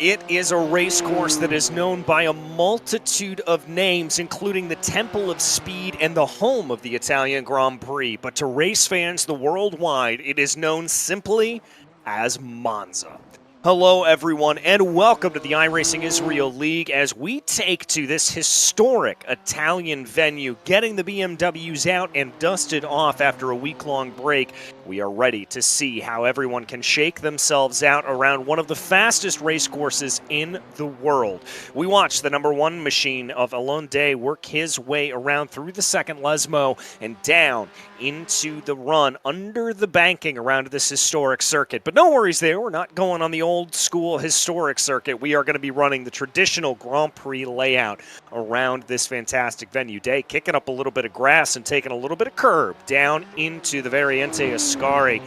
It is a race course that is known by a multitude of names, including the Temple of Speed and the home of the Italian Grand Prix. But to race fans worldwide, it is known simply as Monza. Hello, everyone, and welcome to the iRacing Israel League as we take to this historic Italian venue, getting the BMWs out and dusted off after a week-long break. We are ready to see how everyone can shake themselves out around one of the fastest race courses in the world. We watched the number one machine of Alon Day work his way around through the second Lesmo and down into the run under the banking around this historic circuit. But no worries there, we're not going on the old school historic circuit. We are going to be running the traditional Grand Prix layout around this fantastic venue. Day kicking up a little bit of grass and taking a little bit of curb down into the Variante Ascari.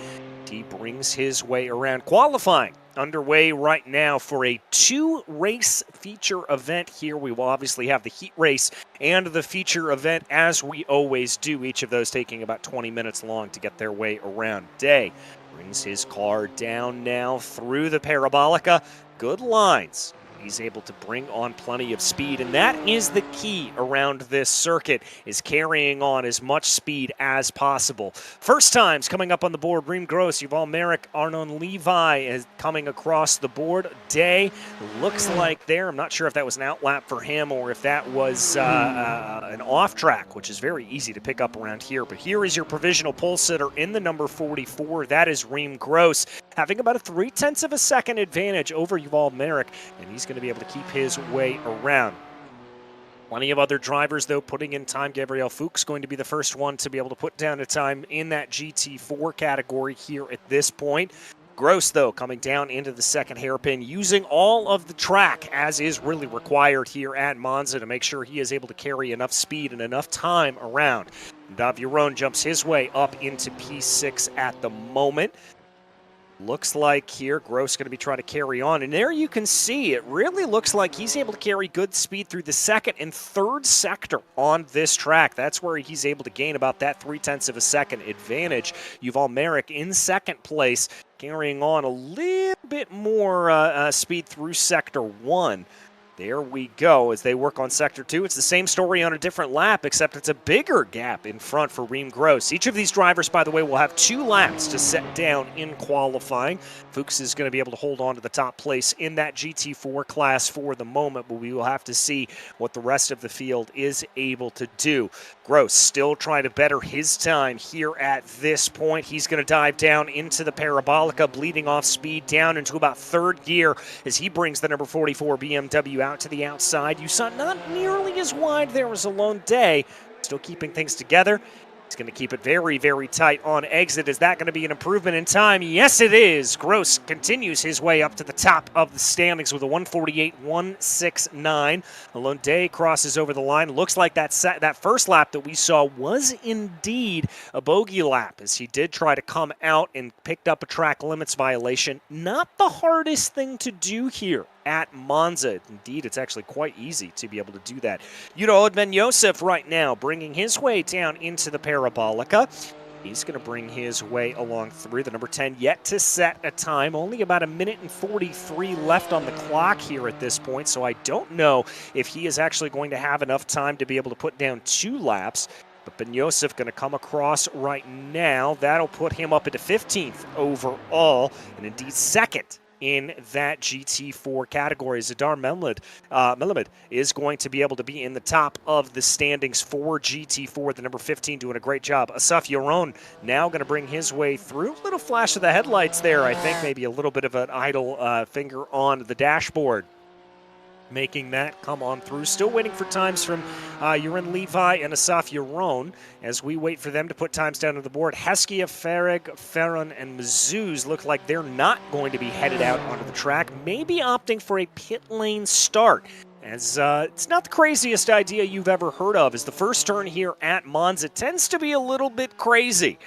He brings his way around. Qualifying underway right now for a two-race feature event here. We will obviously have the heat race and the feature event as we always do, each of those taking about 20 minutes long to get their way around. Day brings his car down now through the Parabolica. Good lines. He's able to bring on plenty of speed, and that is the key around this circuit, is carrying on as much speed as possible. First times coming up on the board, Reem Gross, Yuval Merrick, Arnon Levi is coming across the board. Day looks like there, I'm not sure if that was an outlap for him or if that was an off track, which is very easy to pick up around here. But here is your provisional pole sitter in the number 44. That is Reem Gross, having about a 0.3 of a second advantage over Yuval Merrick, and he's going to be able to keep his way around. Plenty of other drivers, though, putting in time. Gabriel Fuchs going to be the first one to be able to put down a time in that GT4 category here at this point. Gross, though, coming down into the second hairpin, using all of the track as is really required here at Monza to make sure he is able to carry enough speed and enough time around. Daviron jumps his way up into P6 at the moment. Looks like here Gross going to be trying to carry on, and there you can see it really looks like he's able to carry good speed through the second and third sector on this track. That's where he's able to gain about that 0.3 of a second advantage. Yuval Merrick in second place, carrying on a little bit more speed through sector 1. There we go as they work on Sector 2. It's the same story on a different lap, except it's a bigger gap in front for Reem Gross. Each of these drivers, by the way, will have 2 laps to set down in qualifying. Fuchs is going to be able to hold on to the top place in that GT4 class for the moment, but we will have to see what the rest of the field is able to do. Gross still trying to better his time here at this point. He's going to dive down into the Parabolica, bleeding off speed down into about third gear as he brings the number 44 BMW out to the outside. You saw not nearly as wide there as Alon Day, still keeping things together. He's going to keep it very, very tight on exit. Is that going to be an improvement in time? Yes, it is. Gross continues his way up to the top of the standings with a 148.169. Alon Day crosses over the line. Looks like that first lap that we saw was indeed a bogey lap, as he did try to come out and picked up a track limits violation. Not the hardest thing to do here at Monza. Indeed, it's actually quite easy to be able to do that. Yudo Ben Yosef right now bringing his way down into the Parabolica. He's going to bring his way along through the number 10, yet to set a time. Only about 1:43 left on the clock here at this point, so I don't know if he is actually going to have enough time to be able to put down 2 laps. But Ben Yosef going to come across right now. That'll put him up into 15th overall, and indeed second in that GT4 category. Zadar Melamed is going to be able to be in the top of the standings for GT4, the number 15, doing a great job. Asaf Yaron now going to bring his way through. A little flash of the headlights there, I think maybe a little bit of an idle finger on the dashboard, making that come on through. Still waiting for times from Yurin Levi and Asaf Yaron as we wait for them to put times down on the board. Heskia, Farag, Farron, and Mazuz look like they're not going to be headed out onto the track, maybe opting for a pit lane start. As it's not the craziest idea you've ever heard of, as the first turn here at Monza tends to be a little bit crazy.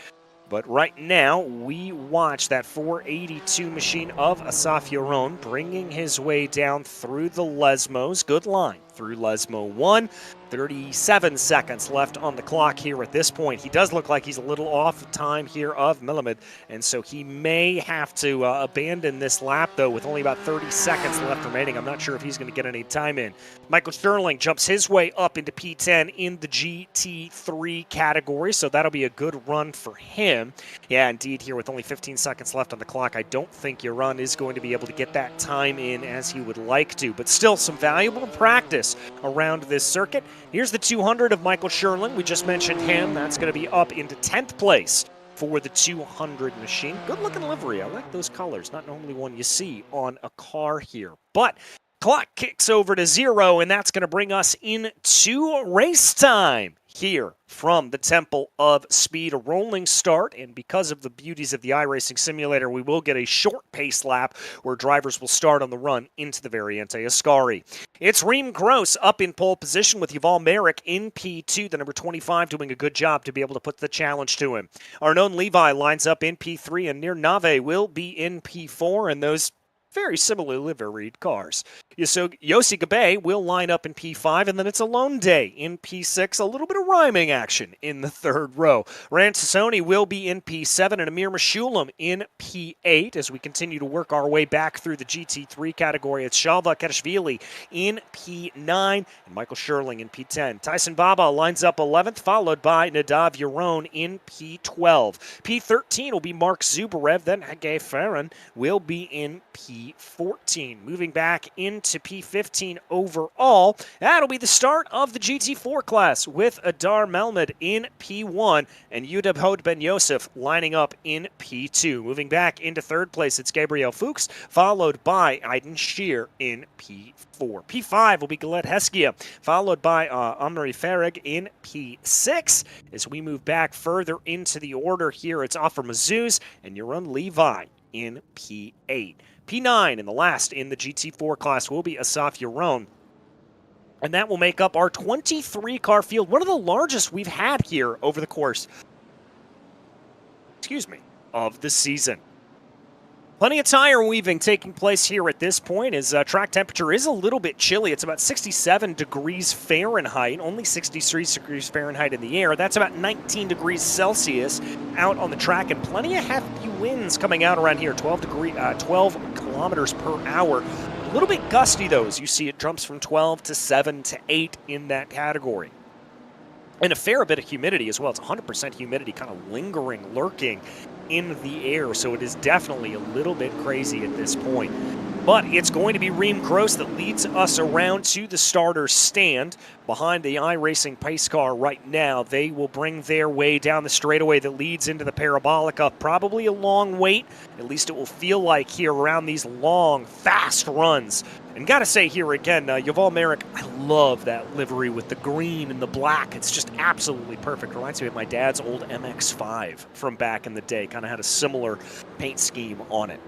But right now, we watch that 482 machine of Asaf Yaron bringing his way down through the Lesmos. Good line through Lesmo 1. 37 seconds left on the clock here at this point. He does look like he's a little off time here of Melamed, and so he may have to abandon this lap, though, with only about 30 seconds left remaining. I'm not sure if he's going to get any time in. Michael Sterling jumps his way up into P10 in the GT3 category, so that'll be a good run for him. Yeah, indeed, here with only 15 seconds left on the clock, I don't think Yaron is going to be able to get that time in as he would like to, but still some valuable practice around this circuit. Here's the 200 of Michael Sherlin. We just mentioned him. That's going to be up into 10th place for the 200 machine. Good-looking livery. I like those colors. Not normally one you see on a car here. But clock kicks over to 0, and that's going to bring us into race time here from the Temple of Speed. A rolling start, and because of the beauties of the iRacing simulator, we will get a short pace lap where drivers will start on the run into the Variante Ascari. It's Reem Gross up in pole position with Yuval Merrick in P2, the number 25 doing a good job to be able to put the challenge to him. Arnon Levi lines up in P3, and Nir Nave will be in P4, and those very similarly liveried cars. So Yossi Gabe will line up in P5, and then it's a lone day in P6. A little bit of rhyming action in the third row. Rand Sassoni will be in P7, and Amir Meshulam in P8 as we continue to work our way back through the GT3 category. It's Shalva Ketashvili in P9, and Michael Sherling in P10. Tyson Baba lines up 11th, followed by Nadav Yaron in P12. P13 will be Mark Zubarev, then Hagay Farron will be in P14. Moving back into P15 overall, that'll be the start of the GT4 class with Adar Melmed in P1 and Yudab Hod Ben Yosef lining up in P2. Moving back into third place, it's Gabriel Fuchs, followed by Aiden Shear in P4. P5 will be Galette Heskia, followed by Amri Farag in P6. As we move back further into the order here, it's Offer Mazuz and Yaron Levi in P8. P9 and the last in the GT4 class will be Asaf Yaron. And that will make up our 23-car field, one of the largest we've had here over the course, of the season. Plenty of tire weaving taking place here at this point as track temperature is a little bit chilly. It's about 67 degrees Fahrenheit, only 63 degrees Fahrenheit in the air. That's about 19 degrees Celsius out on the track, and plenty of hefty winds coming out around here, 12 kilometers per hour. A little bit gusty, though, as you see it jumps from 12 to 7 to 8 in that category. And a fair bit of humidity as well. It's 100% humidity kind of lingering, lurking in the air, so it is definitely a little bit crazy at this point. But it's going to be Reem Gross that leads us around to the starter's stand behind the iRacing pace car right now. They will bring their way down the straightaway that leads into the Parabolica. Probably a long wait, at least it will feel like here around these long, fast runs. And gotta say here again, Yuval Merrick, I love that livery with the green and the black. It's just absolutely perfect. Reminds me of my dad's old MX-5 from back in the day. Kind of had a similar paint scheme on it.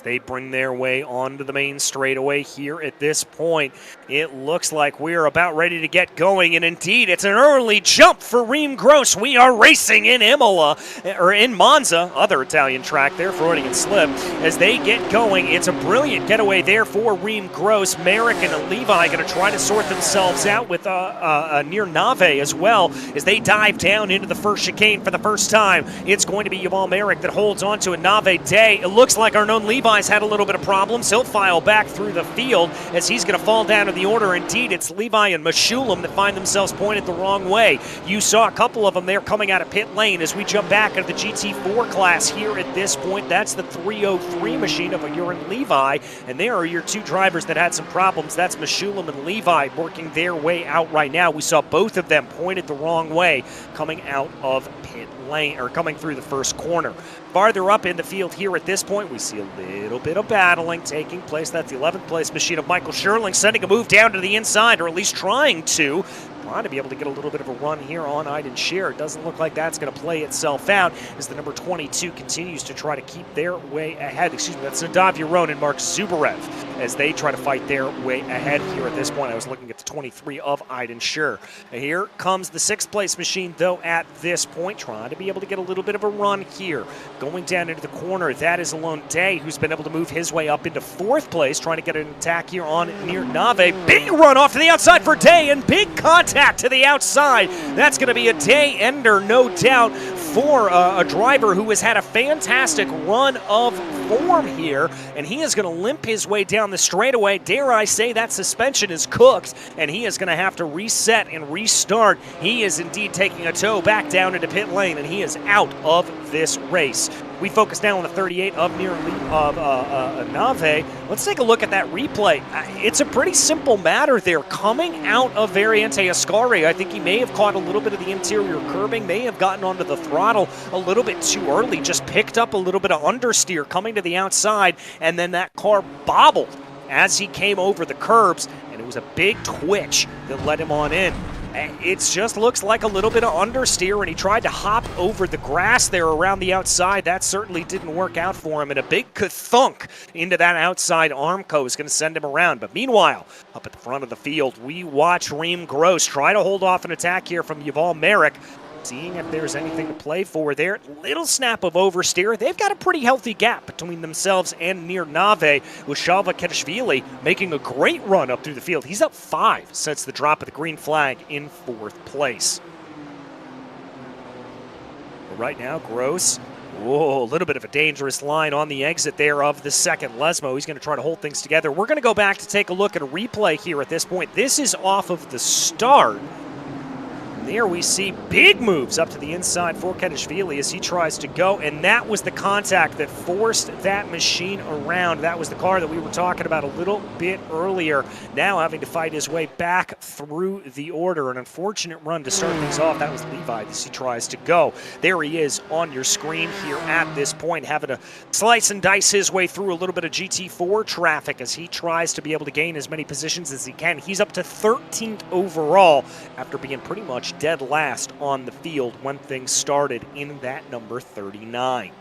They bring their way onto the main straightaway here at this point. It looks like we're about ready to get going, and indeed, it's an early jump for Reem Gross. We are racing in Imola, or in Monza, other Italian track there, Freudian slip. As they get going, it's a brilliant getaway there for Reem Gross. Merrick and Levi going to try to sort themselves out with Nir Nave as well, as they dive down into the first chicane for the first time. It's going to be Yuval Merrick that holds on to a Nave Day. It looks like Arnon Levi's had a little bit of problems. He'll file back through the field as he's going to fall down in the order. Indeed, it's Levi and Meshulam that find themselves pointed the wrong way. You saw a couple of them there coming out of pit lane as we jump back into the GT4 class here at this point. That's the 303 machine of Yaron Levi, and there are your two drivers that had some problems. That's Meshulam and Levi working their way out right now. We saw both of them pointed the wrong way coming out of pit lane, or coming through the first corner. Farther up in the field here at this point, we see a little bit of battling taking place. That's the 11th place machine of Michael Sherling sending a move down to the inside, or at least trying to. trying to be able to get a little bit of a run here on Aiden Scheer. It doesn't look like that's going to play itself out as the number 22 continues to try to keep their way ahead. Excuse me, that's Nadav Yaron and Mark Zubarev as they try to fight their way ahead here at this point. I was looking at the 23 of Aiden Scheer. Here comes the 6th place machine, though, at this point, trying to be able to get a little bit of a run here. Going down into the corner, that is Alon Day, who's been able to move his way up into 4th place, trying to get an attack here on near Nave. Big run off to the outside for Day, and big contact to the outside. That's going to be a day ender, no doubt, for a driver who has had a fantastic run of form here, and he is going to limp his way down the straightaway. Dare I say that suspension is cooked, and he is going to have to reset and restart. He is indeed taking a tow back down into pit lane, and he is out of this race. We focus now on the 38 of Nave. Let's take a look at that replay. It's a pretty simple matter there. Coming out of Variante Ascari, I think he may have caught a little bit of the interior curbing, may have gotten onto the throttle a little bit too early, just picked up a little bit of understeer coming to the outside, and then that car bobbled as he came over the curbs, and it was a big twitch that led him on in. It just looks like a little bit of understeer, and he tried to hop over the grass there around the outside. That certainly didn't work out for him, and a big thunk into that outside Armco is going to send him around. But meanwhile, up at the front of the field, we watch Reem Gross try to hold off an attack here from Yuval Merrick, seeing if there's anything to play for there. Little snap of oversteer. They've got a pretty healthy gap between themselves and near Nave, with Shalva Ketishvili making a great run up through the field. He's up 5 since the drop of the green flag in 4th place. But right now, Gross, whoa, a little bit of a dangerous line on the exit there of the 2nd Lesmo. He's going to try to hold things together. We're going to go back to take a look at a replay here at this point. This is off of the start. There we see big moves up to the inside for Ketishvili as he tries to go, and that was the contact that forced that machine around. That was the car that we were talking about a little bit earlier, now having to fight his way back through the order. An unfortunate run to start things off. That was Levi as he tries to go. There he is on your screen here at this point, having to slice and dice his way through a little bit of GT4 traffic as he tries to be able to gain as many positions as he can. He's up to 13th overall after being pretty much dead last on the field when things started in that number 39.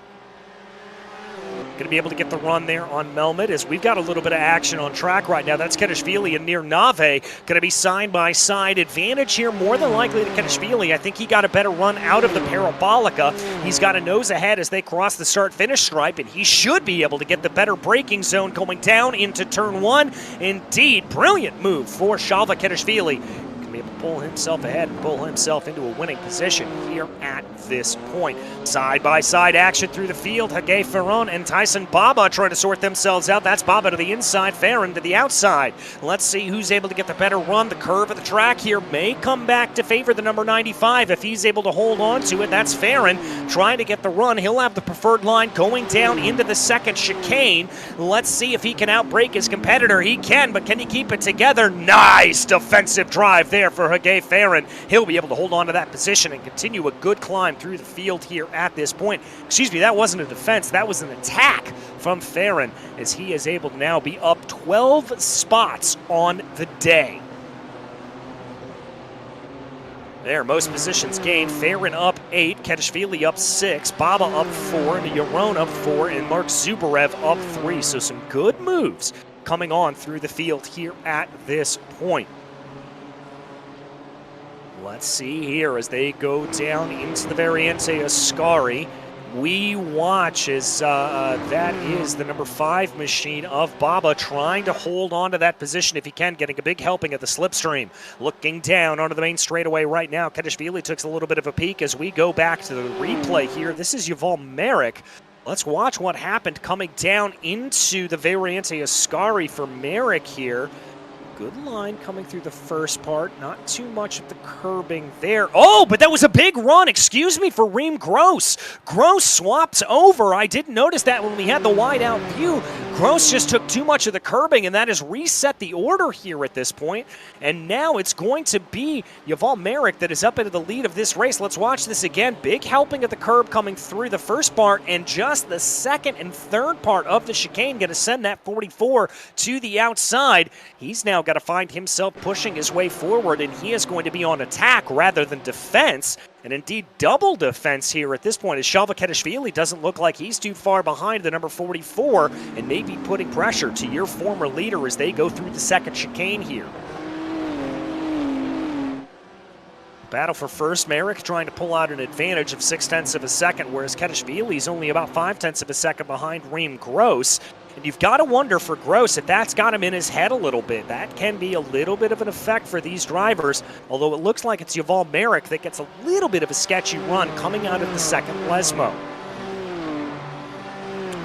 Going to be able to get the run there on Melmet as we've got a little bit of action on track right now. That's Ketishvili and near Nave. Going to be side-by-side advantage here, more than likely to Ketishvili. I think he got a better run out of the Parabolica. He's got a nose ahead as they cross the start-finish stripe, and he should be able to get the better braking zone going down into turn 1. Indeed, brilliant move for Shalva Ketishvili. Be able to pull himself ahead and pull himself into a winning position here at this point. Side-by-side action through the field. Hagei Ferron and Tyson Baba trying to sort themselves out. That's Baba to the inside, Farron to the outside. Let's see who's able to get the better run. The curve of the track here may come back to favor the number 95 if he's able to hold on to it. That's Farron trying to get the run. He'll have the preferred line going down into the 2nd chicane. Let's see if he can outbrake his competitor. He can, but can he keep it together? Nice defensive drive there for Hagei Farron. He'll be able to hold on to that position and continue a good climb through the field here at this point. Excuse me, that wasn't a defense, that was an attack from Farron as he is able to now be up 12 spots on the day. There, most positions gained. Farron up 8, Ketishvili up 6, Baba up 4, and Yaron up 4, and Mark Zubarev up 3. So some good moves coming on through the field here at this point. Let's see here as they go down into the Variante Ascari. We watch as that is the number 5 machine of Baba trying to hold on to that position if he can, getting a big helping at the slipstream. Looking down onto the main straightaway right now. Ketishvili took a little bit of a peek as we go back to the replay here. This is Yuval Merrick. Let's watch what happened coming down into the Variante Ascari for Merrick here. Good line coming through the first part. Not too much of the curbing there. Oh, but that was a big run, excuse me, for Reem Gross. Gross swaps over. I didn't notice that when we had the wide out view. Gross just took too much of the curbing, and that has reset the order here at this point. And now it's going to be Yuval Merrick that is up into the lead of this race. Let's watch this again. Big helping at the curb coming through the first part, and just the second and third part of the chicane going to send that 44 to the outside. He's now got to find himself pushing his way forward, and he is going to be on attack rather than defense. And indeed, double defense here at this point, as Shalva doesn't look like he's too far behind the number 44 and maybe putting pressure to your former leader as they go through the second chicane here. Battle for first, Merrick trying to pull out an advantage of 0.6 of a second, whereas Ketishvili's only about 0.5 of a second behind Reem Gross. And you've got to wonder for Gross if that's got him in his head a little bit. That can be a little bit of an effect for these drivers, although it looks like it's Yuval Merrick that gets a little bit of a sketchy run coming out of the second Lesmo.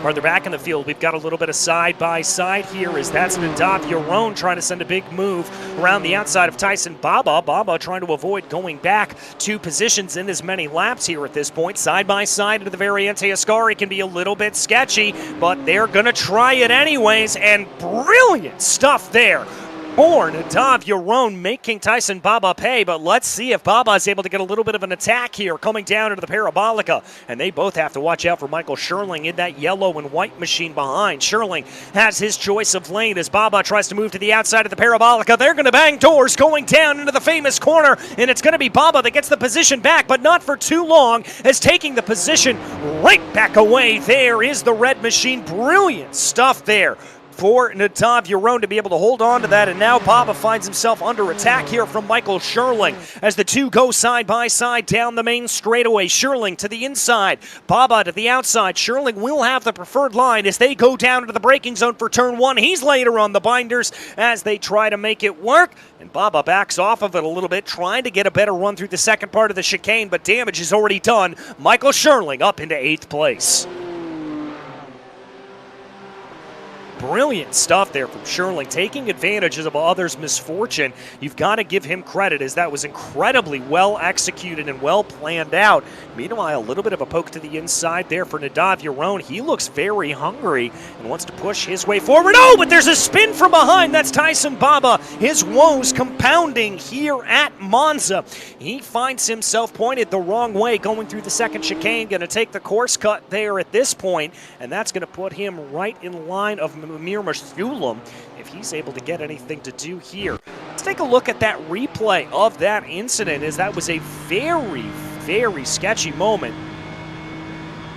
Farther back in the field, we've got a little bit of side-by-side here as that's Nadav Yaron trying to send a big move around the outside of Tyson Baba. Baba trying to avoid going back 2 positions in as many laps here at this point. Side-by-side into the Variante Ascari can be a little bit sketchy, but they're going to try it anyways, and brilliant stuff there. Nadav Yaron making Tyson Baba pay, but let's see if Baba is able to get a little bit of an attack here coming down into the Parabolica. And they both have to watch out for Michael Scherling in that yellow and white machine behind. Scherling has his choice of lane as Baba tries to move to the outside of the Parabolica. They're going to bang doors going down into the famous corner, and it's going to be Baba that gets the position back, but not for too long, as taking the position right back away. There is the red machine. Brilliant stuff there for Nadav Yaron to be able to hold on to that, and now Baba finds himself under attack here from Michael Scherling as the two go side by side down the main straightaway. Scherling to the inside, Baba to the outside. Scherling will have the preferred line as they go down into the braking zone for turn 1. He's later on the binders as they try to make it work, and Baba backs off of it a little bit, trying to get a better run through the second part of the chicane, but damage is already done. Michael Scherling up into 8th place. Brilliant stuff there from Scherling, taking advantage of others' misfortune. You've got to give him credit, as that was incredibly well executed and well planned out. Meanwhile, a little bit of a poke to the inside there for Nadav Yaron. He looks very hungry and wants to push his way forward. Oh, but there's a spin from behind. That's Tyson Baba. His woes compounding here at Monza. He finds himself pointed the wrong way going through the second chicane. Going to take the course cut there at this point, and that's going to put him right in line of Amir Mashulum if he's able to get anything to do here. Let's take a look at that replay of that incident, as that was a very, very sketchy moment.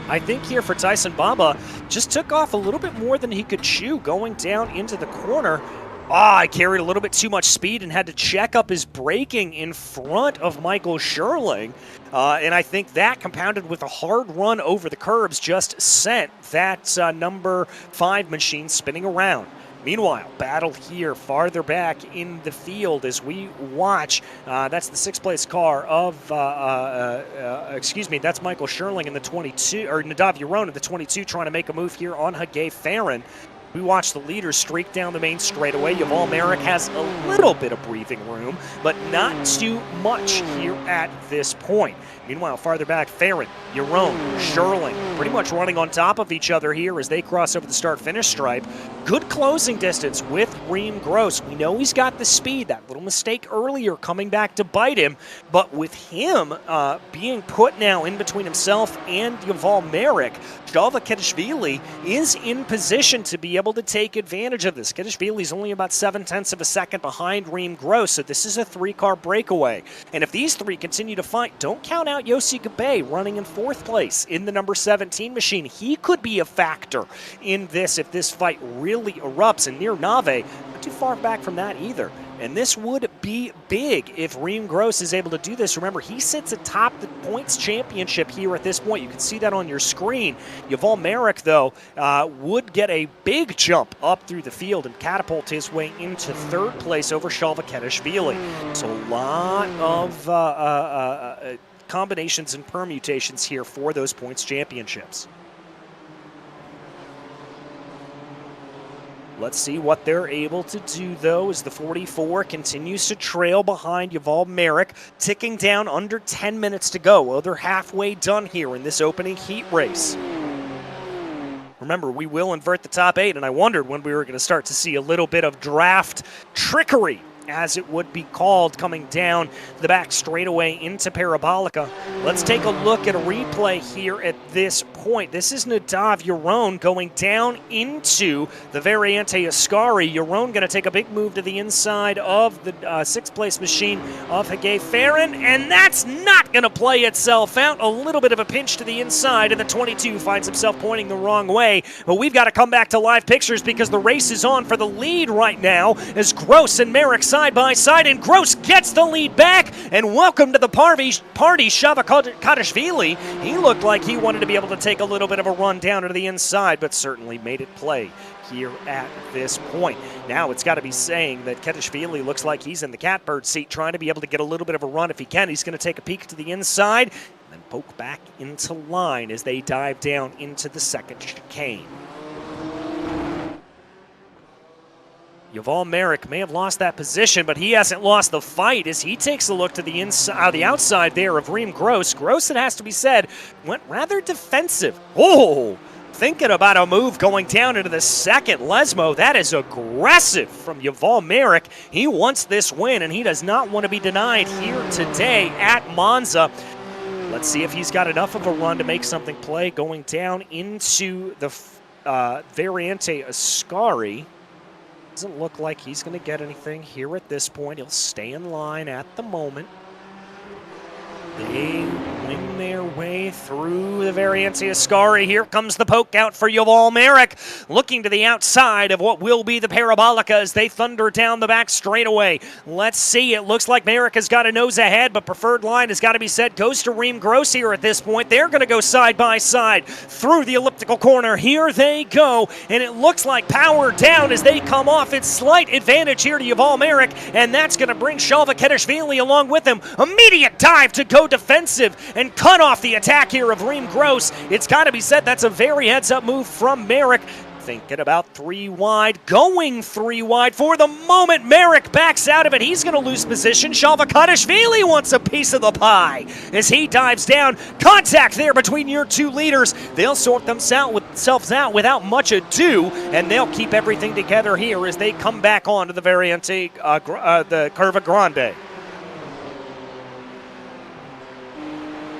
I think here for Tyson Baba, just took off a little bit more than he could chew going down into the corner. I carried a little bit too much speed and had to check up his braking in front of Michael Scherling. And I think that, compounded with a hard run over the curbs, just sent that number 5 machine spinning around. Meanwhile, battle here farther back in the field as we watch. That's the 6th place car of, that's Michael Scherling in the 22, or Nadav Yaron in the 22, trying to make a move here on Hagay Farron. We watch the leaders streak down the main straightaway. Yuval Merrick has a little bit of breathing room, but not too much here at this point. Meanwhile, farther back, Farron, Yaron, Scherling, pretty much running on top of each other here as they cross over the start-finish stripe. Good closing distance with Reem Gross. We know he's got the speed. That little mistake earlier coming back to bite him, but with him being put now in between himself and Yuval Merrick, Shalva Ketishvili is in position to be able to take advantage of this. Ketishvili's only about 0.7 of a second behind Reem Gross, so this is a 3-car breakaway. And if these 3 continue to fight, don't count out Yossi Gabay running in 4th place in the number 17 machine. He could be a factor in this if this fight really erupts, and near Nave, not too far back from that either. And this would be big if Reem Gross is able to do this. Remember, he sits atop the points championship here at this point. You can see that on your screen. Yuval Merrick, though, would get a big jump up through the field and catapult his way into 3rd place over Shalva Ketishvili. So a lot of combinations and permutations here for those points championships. Let's see what they're able to do, though, as the 44 continues to trail behind Yuval Merrick, ticking down under 10 minutes to go. Well, they're halfway done here in this opening heat race. Remember, we will invert the top 8, and I wondered when we were going to start to see a little bit of draft trickery, as it would be called, coming down the back straightaway into Parabolica. Let's take a look at a replay here at this point. This is Nadav Yaron going down into the Variante Ascari. Yaron going to take a big move to the inside of the sixth-place machine of Hagay Farron, and that's not going to play itself out. A little bit of a pinch to the inside, and the 22 finds himself pointing the wrong way. But we've got to come back to live pictures because the race is on for the lead right now as Gross and Merrick side by side, and Gross gets the lead back, and welcome to the party, Shava Kadashvili. He looked like he wanted to be able to take a little bit of a run down to the inside, but certainly made it play here at this point. Now it's got to be saying that Kadashvili looks like he's in the catbird seat, trying to be able to get a little bit of a run if he can. He's going to take a peek to the inside, and then poke back into line as they dive down into the second chicane. Yuval Merrick may have lost that position, but he hasn't lost the fight as he takes a look to the inside, the outside there of Reem Gross. Gross, it has to be said, went rather defensive. Oh, thinking about a move going down into the second Lesmo. That is aggressive from Yuval Merrick. He wants this win, and he does not want to be denied here today at Monza. Let's see if he's got enough of a run to make something play going down into the Variante Ascari. Doesn't look like he's going to get anything here at this point. He'll stay in line at the moment. They wing their way through the Variante Ascari. Here comes the poke out for Yuval Merrick, looking to the outside of what will be the Parabolica as they thunder down the back straightaway. Let's see. It looks like Merrick has got a nose ahead, but preferred line has got to be set. Goes to Reem Gross here at this point. They're going to go side by side through the elliptical corner. Here they go, and it looks like power down as they come off. It's slight advantage here to Yuval Merrick, and that's going to bring Shalva Kedashvili along with him. Immediate dive to go defensive and cut off the attack here of Reem Gross. It's got to be said that's a very heads-up move from Merrick. Thinking about 3 wide, going 3 wide for the moment. Merrick backs out of it. He's going to lose position. Shalva Kadashvili wants a piece of the pie as he dives down. Contact there between your two leaders. They'll sort themselves out without much ado, and they'll keep everything together here as they come back onto the Variante, the Curva Grande.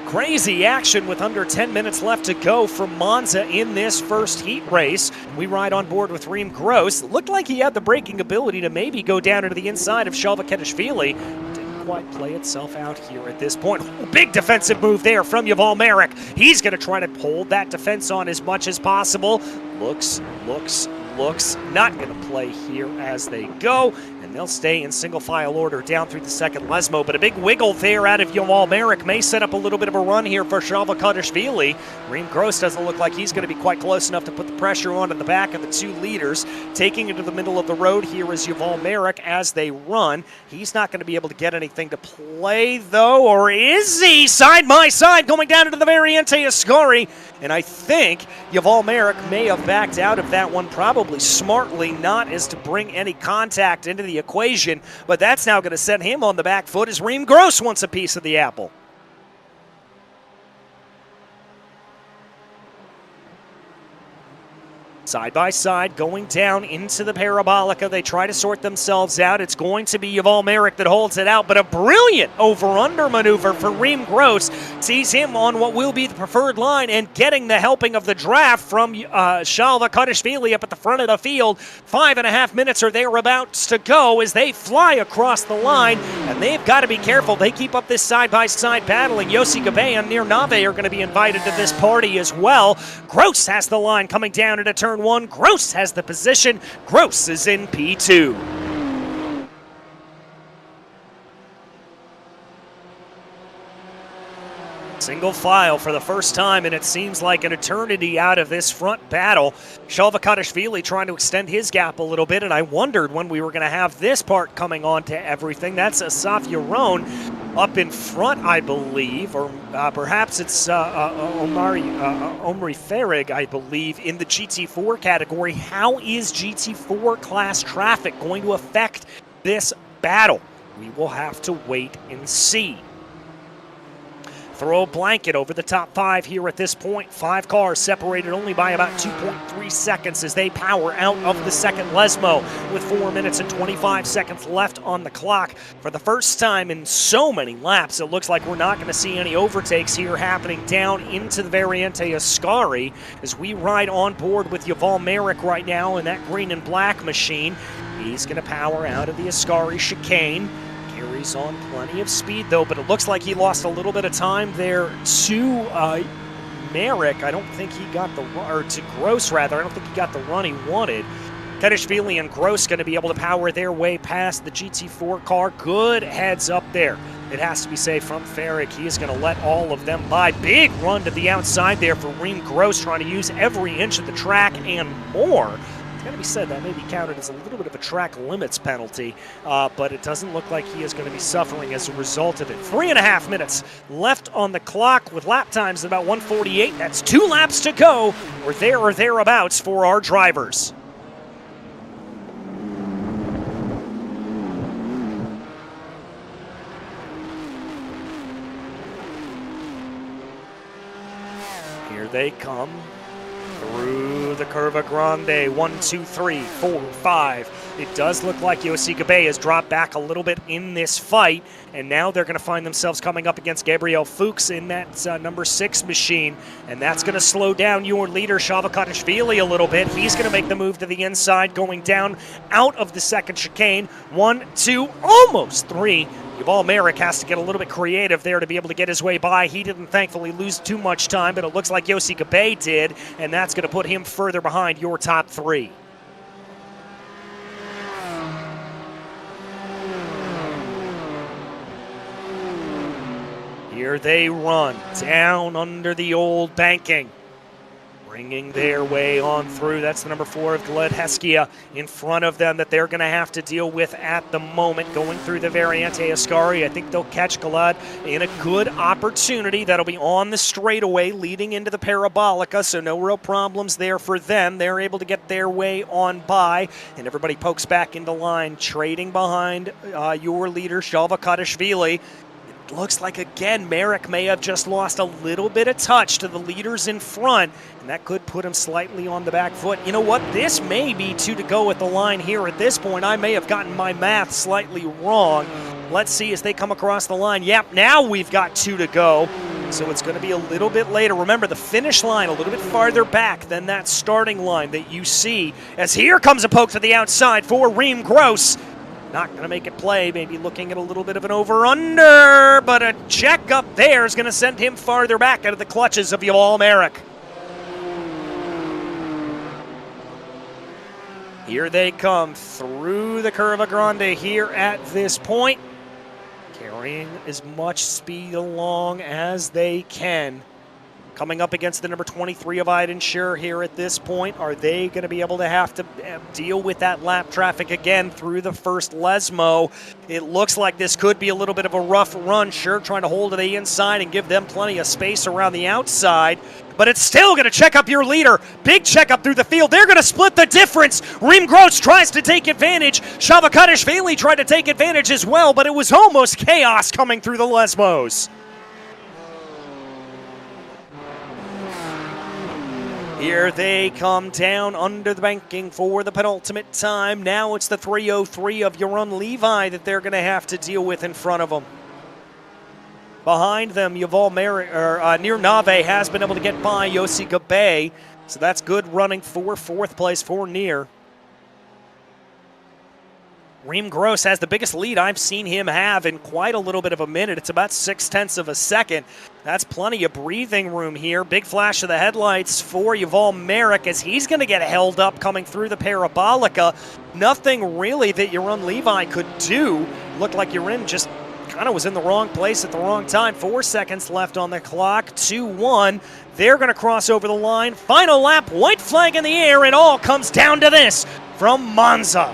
Crazy action with under 10 minutes left to go from Monza in this first heat race. We ride on board with Reem Gross. Looked like he had the braking ability to maybe go down into the inside of Shalva Kedashvili. Didn't quite play itself out here at this point. Big defensive move there from Yuval Merrick. He's going to try to hold that defense on as much as possible. Looks, not going to play here as they go. And they'll stay in single file order down through the second Lesmo, but a big wiggle there out of Yuval Merrick may set up a little bit of a run here for Shalva Kadashvili. Reem Gross doesn't look like he's going to be quite close enough to put the pressure on at the back of the two leaders. Taking it to the middle of the road here is Yuval Merrick as they run. He's not going to be able to get anything to play though, or is he? Side by side going down into the Variante Ascari, and I think Yuval Merrick may have backed out of that one, probably smartly, not as to bring any contact into the equation, but that's now going to set him on the back foot as Reem Gross wants a piece of the apple. Side by side, going down into the Parabolica. They try to sort themselves out. It's going to be Yuval Merrick that holds it out, but a brilliant over-under maneuver for Reem Gross sees him on what will be the preferred line and getting the helping of the draft from Shalva Kadashvili up at the front of the field. 5.5 minutes or thereabouts to go as they fly across the line, and they've got to be careful. They keep up this side-by-side battling. Yossi Gabe and Nir Nave are going to be invited to this party as well. Gross has the line coming down into turn 1. Gross has the position. Gross is in P2. Single file for the first time, and it seems like an eternity out of this front battle. Shalva Kadashvili trying to extend his gap a little bit, and I wondered when we were going to have this part coming on to everything. That's Asaf Yaron up in front, I believe, or perhaps it's Omri Farrig, I believe, in the GT4 category. How is GT4 class traffic going to affect this battle? We will have to wait and see. throw a blanket over the top 5 here at this point. 5 cars separated only by about 2.3 seconds as they power out of the second Lesmo with 4 minutes and 25 seconds left on the clock. For the first time in so many laps, it looks like we're not going to see any overtakes here happening down into the Variante Ascari as we ride on board with Yuval Merrick right now in that green and black machine. He's going to power out of the Ascari chicane. Carries on plenty of speed, though, but it looks like he lost a little bit of time there to Merrick. I don't think he got the run, or to Gross, rather. I don't think he got the run he wanted. Ketishvili and Gross going to be able to power their way past the GT4 car. Good heads up there. It has to be said from Ferrick. He is going to let all of them by. Big run to the outside there for Reem Gross, trying to use every inch of the track and more. Got to be said, that may be counted as a little bit of a track limits penalty, but it doesn't look like he is going to be suffering as a result of it. 3.5 minutes left on the clock with lap times at about 1:48. That's 2 laps to go. We're there or thereabouts for our drivers. Here they come. Through the Curva Grande, 1, 2, 3, 4, 5. It does look like Yossi Gabay has dropped back a little bit in this fight, and now they're going to find themselves coming up against Gabriel Fuchs in that number 6 machine, and that's going to slow down your leader, Shavakatishvili, a little bit. He's going to make the move to the inside, going down out of the second chicane. 1, 2, almost 3. Yuval Merrick has to get a little bit creative there to be able to get his way by. He didn't thankfully lose too much time, but it looks like Yossi Gabay did, and that's going to put him further behind your top 3. Here they run down under the old banking. Bringing their way on through. That's the number 4 of Gled Heskia in front of them that they're going to have to deal with at the moment. Going through the Variante Ascari, I think they'll catch Gled in a good opportunity. That'll be on the straightaway leading into the Parabolica, so no real problems there for them. They're able to get their way on by, and everybody pokes back into line, trading behind your leader, Shavakatishvili. Looks like, again, Merrick may have just lost a little bit of touch to the leaders in front, and that could put him slightly on the back foot. You know what? This may be 2 to go at the line here at this point. I may have gotten my math slightly wrong. Let's see as they come across the line. Yep, now we've got 2 to go, so it's going to be a little bit later. Remember, the finish line a little bit farther back than that starting line that you see, as here comes a poke to the outside for Reem Gross. Not going to make it play, maybe looking at a little bit of an over-under, but a check up there is going to send him farther back out of the clutches of Yuval Merrick. Here they come through the Curva Grande here at this point, carrying as much speed along as they can. Coming up against the number 23 of Eidenschur here at this point. Are they going to be able to have to deal with that lap traffic again through the first Lesmo? It looks like this could be a little bit of a rough run. Sure, trying to hold to the inside and give them plenty of space around the outside. But it's still going to check up your leader. Big checkup through the field. They're going to split the difference. Reem Gross tries to take advantage. Shavakatishvili tried to take advantage as well, but it was almost chaos coming through the Lesmos. Here they come down under the banking for the penultimate time. Now it's the 303 of Yaron Levi that they're going to have to deal with in front of them. Behind them, Yuval Merrick, Nir Nave has been able to get by Yossi Gabay, so that's good running for 4th place for Nir. Reem Gross has the biggest lead I've seen him have in quite a little bit of a minute. It's about 0.6 of a second. That's plenty of breathing room here. Big flash of the headlights for Yuval Merrick as he's going to get held up coming through the Parabolica. Nothing really that Yaron Levi could do. Looked like Yaron just kind of was in the wrong place at the wrong time. 4 seconds left on the clock. 2-1. They're going to cross over the line. Final lap, white flag in the air. It all comes down to this from Monza.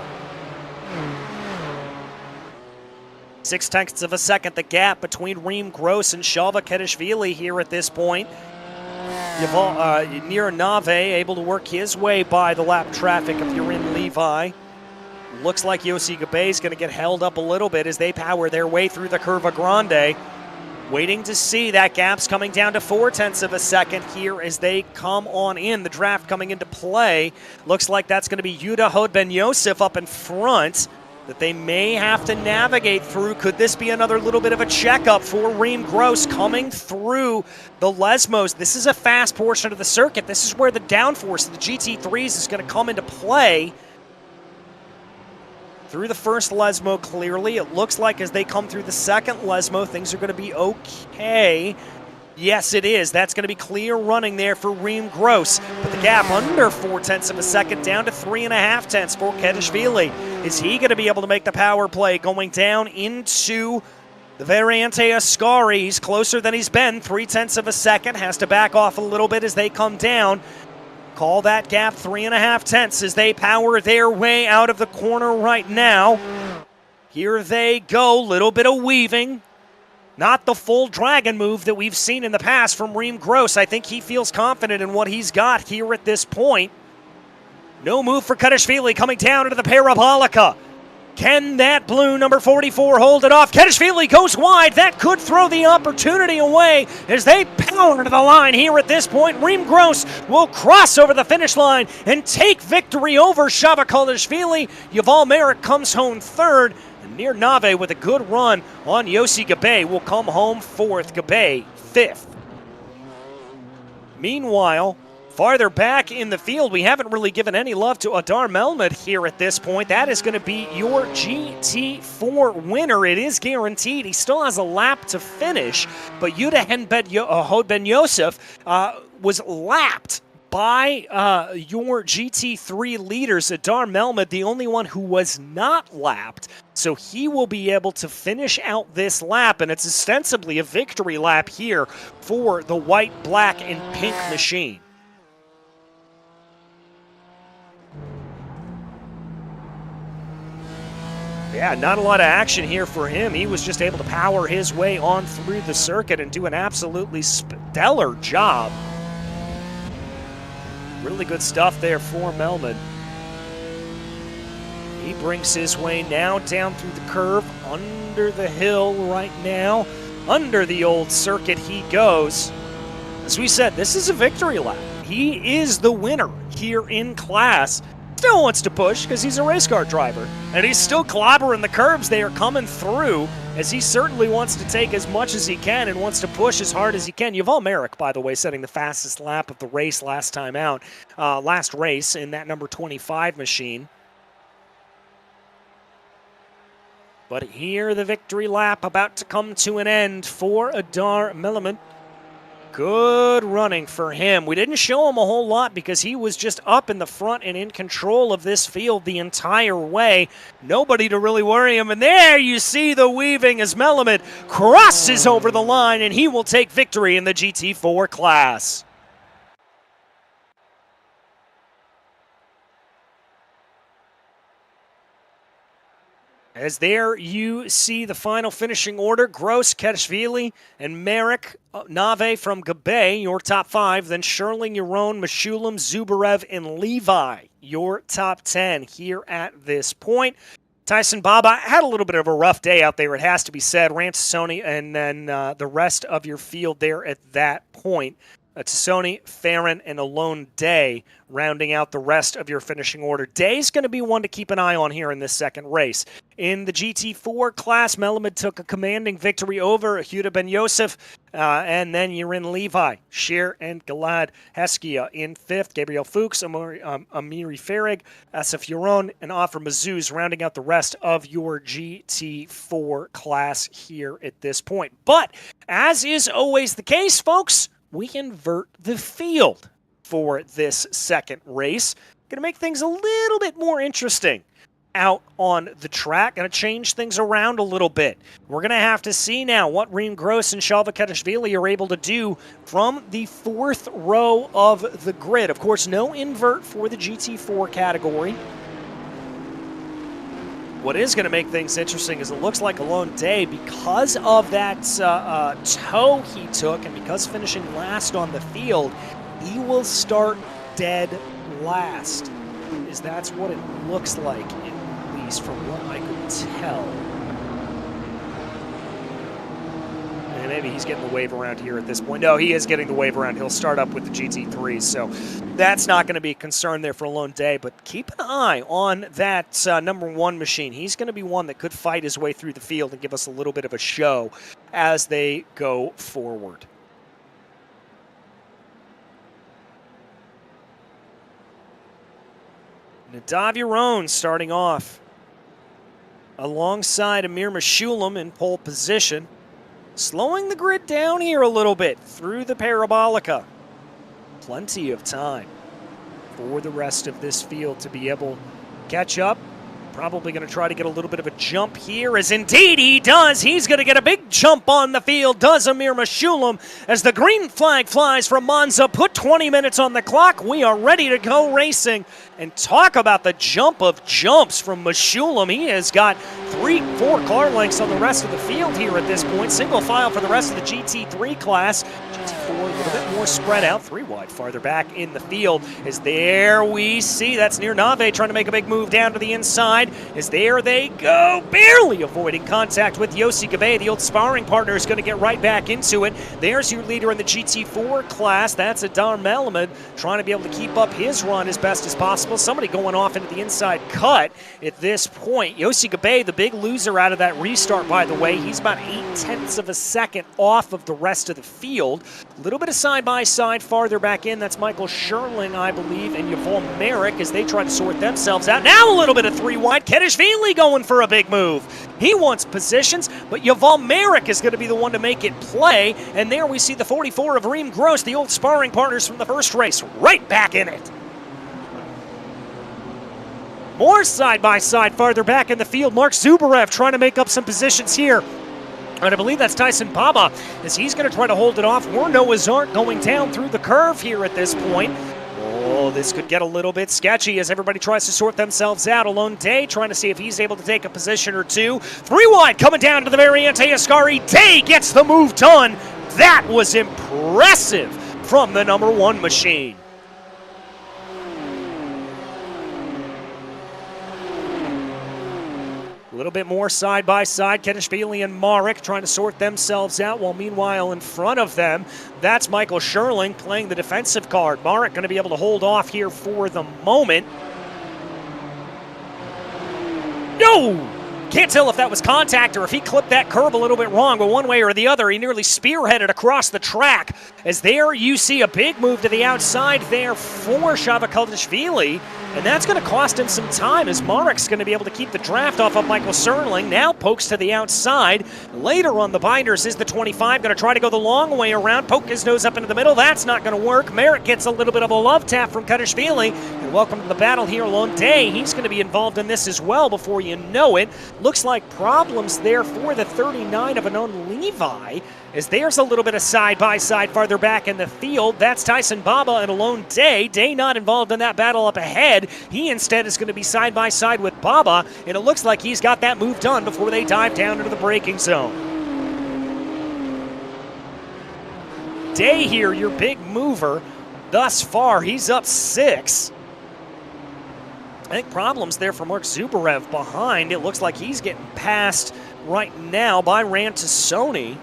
0.6 of a second, the gap between Reem Gross and Shavakatishvili here at this point. Nir Nave able to work his way by the lap traffic of Yaron Levi. Looks like Yossi Gabay is going to get held up a little bit as they power their way through the Curva Grande. Waiting to see. That gap's coming down to 0.4 of a second here as they come on in. The draft coming into play. Looks like that's going to be Yuda Hodben-Yosef up in front that they may have to navigate through. Could this be another little bit of a checkup for Reem Gross coming through the Lesmos? This is a fast portion of the circuit. This is where the downforce of the GT3s is going to come into play. Through the first Lesmo, clearly. It looks like as they come through the second Lesmo, things are going to be okay. Yes, it is. That's going to be clear running there for Reem Gross. But the gap under 0.4 of a second, down to 3.5 for Kedishvili. Is he going to be able to make the power play going down into the Variante Ascari? He's closer than he's been. 0.3 of a second. Has to back off a little bit as they come down. Call that gap 3.5 as they power their way out of the corner right now. Here they go, little bit of weaving. Not the full dragon move that we've seen in the past from Reem Gross. I think he feels confident in what he's got here at this point. No move for Kedishvili coming down into the Parabolica. Can that blue number 44 hold it off? Kedishvili goes wide. That could throw the opportunity away as they power to the line here at this point. Reem Gross will cross over the finish line and take victory over Shava Kedishvili. Yuval Merrick comes home third. And Nir Nave with a good run on Yossi Gabay will come home fourth. Gabay fifth. Meanwhile, farther back in the field, we haven't really given any love to Adar Melmed here at this point. That is going to be your GT4 winner. It is guaranteed. He still has a lap to finish, but Yuda Hodben-Yosef was lapped by your GT3 leaders. Adar Melmed, the only one who was not lapped. So he will be able to finish out this lap, and it's ostensibly a victory lap here for the white, black, and pink machine. Yeah, not a lot of action here for him. He was just able to power his way on through the circuit and do an absolutely stellar job. Really good stuff there for Melman. He brings his way now down through the curve, under the hill right now. Under the old circuit he goes. As we said, this is a victory lap. He is the winner here in class. Still wants to push because he's a race car driver, and he's still clobbering the curbs. They are coming through as he certainly wants to take as much as he can and wants to push as hard as he can. Yuval Merrick, by the way, setting the fastest lap of the race last time out, last race in that number 25 machine. But here the victory lap about to come to an end for Adar Melman. Good running for him. We didn't show him a whole lot because he was just up in the front and in control of this field the entire way. Nobody to really worry him. And there you see the weaving as Melamed crosses over the line, and he will take victory in the GT4 class. As there you see the final finishing order, Gross, Kedishvili, and Merrick, Nave from Gabay, your top 5. Then Sherling, Yaron, Meshulam, Zubarev, and Levi, your top 10 here at this point. Tyson Baba had a little bit of a rough day out there, it has to be said. Tassoni, and then the rest of your field there at that point. Tassoni, Farron, and Alone Day rounding out the rest of your finishing order. Day's going to be one to keep an eye on here in this second race. In the GT4 class, Melamed took a commanding victory over Yehuda Ben Yosef, and then you're in Levi, Sheer, and Gilad Heskia in 5th. Gabriel Fuchs, Amiri Farag, Asaf Yaron, and Offer Mazuz rounding out the rest of your GT4 class here at this point. But, as is always the case, folks, we invert the field for this second race. Going to make things a little bit more interesting out on the track. Going to change things around a little bit. We're going to have to see now what Reem Gross and Shalva Kedishvili are able to do from the 4th row of the grid. Of course, no invert for the GT4 category. What is going to make things interesting is it looks like Alone Day, because of that toe he took and because finishing last on the field, he will start dead last. That's what it looks like, at least from what I could tell. Maybe he's getting the wave around here at this point. No, he is getting the wave around. He'll start up with the GT3, so that's not going to be a concern there for Alone Day. But keep an eye on that number 1 machine. He's going to be one that could fight his way through the field and give us a little bit of a show as they go forward. Nadav Yaron starting off alongside Amir Meshulam in pole position. Slowing the grid down here a little bit through the Parabolica. Plenty of time for the rest of this field to be able to catch up. Probably going to try to get a little bit of a jump here, as indeed he does. He's going to get a big jump on the field, does Amir Meshulam, as the green flag flies from Monza. Put 20 minutes on the clock. We are ready to go racing. And talk about the jump of jumps from Meshulam. He has got 3-4 car lengths on the rest of the field here at this point. Single file for the rest of the GT3 class. GT4 a little bit more spread out, 3 wide farther back in the field. As there we see, that's near Nave trying to make a big move down to the inside. As there they go, barely avoiding contact with Yossi Gabe. The old sparring partner is going to get right back into it. There's your leader in the GT4 class. That's Adar Melamed trying to be able to keep up his run as best as possible. Somebody going off into the inside cut at this point. Yossi Gabe, the big loser out of that restart, by the way. He's about 0.8 of a second off of the rest of the field. A little bit of side-by-side farther back in. That's Michael Sherling, I believe, and Yuval Merrick as they try to sort themselves out. Now a little bit of 3 wide. Kedishvili going for a big move. He wants positions, but Yuval Merrick is going to be the one to make it play. And there we see the 44 of Reem Gross, the old sparring partners from the first race, right back in it. More side-by-side farther back in the field. Mark Zubarev trying to make up some positions here. And I believe that's Tyson Baba, as he's going to try to hold it off. We're Noah's Ark going down through the curve here at this point. Oh, this could get a little bit sketchy as everybody tries to sort themselves out. Alone Day trying to see if he's able to take a position or 2. 3 wide coming down to the very end. Ascari. Day gets the move done. That was impressive from the number 1 machine. A little bit more side-by-side. Kedishvili and Marek trying to sort themselves out, while meanwhile in front of them, that's Michael Sherling playing the defensive card. Marek going to be able to hold off here for the moment. No! Can't tell if that was contact or if he clipped that curb a little bit wrong, but one way or the other, he nearly spearheaded across the track. As there you see a big move to the outside there for Shava Kedishvili. And that's going to cost him some time, as Marek's going to be able to keep the draft off of Michael Sherling. Now pokes to the outside. Later on the binders is the 25. Going to try to go the long way around. Poke his nose up into the middle. That's not going to work. Marek gets a little bit of a love tap from Kedishvili. And welcome to the battle here, Alone Day. He's going to be involved in this as well before you know it. Looks like problems there for the 39 of Anon Levi, as there's a little bit of side-by-side farther back in the field. That's Tyson Baba and Alone Day. Day not involved in that battle up ahead. He instead is going to be side-by-side with Baba, and it looks like he's got that move done before they dive down into the braking zone. Day here, your big mover. Thus far, he's up 6. I think problems there for Mark Zubarev behind. It looks like he's getting passed right now by Rantasoni.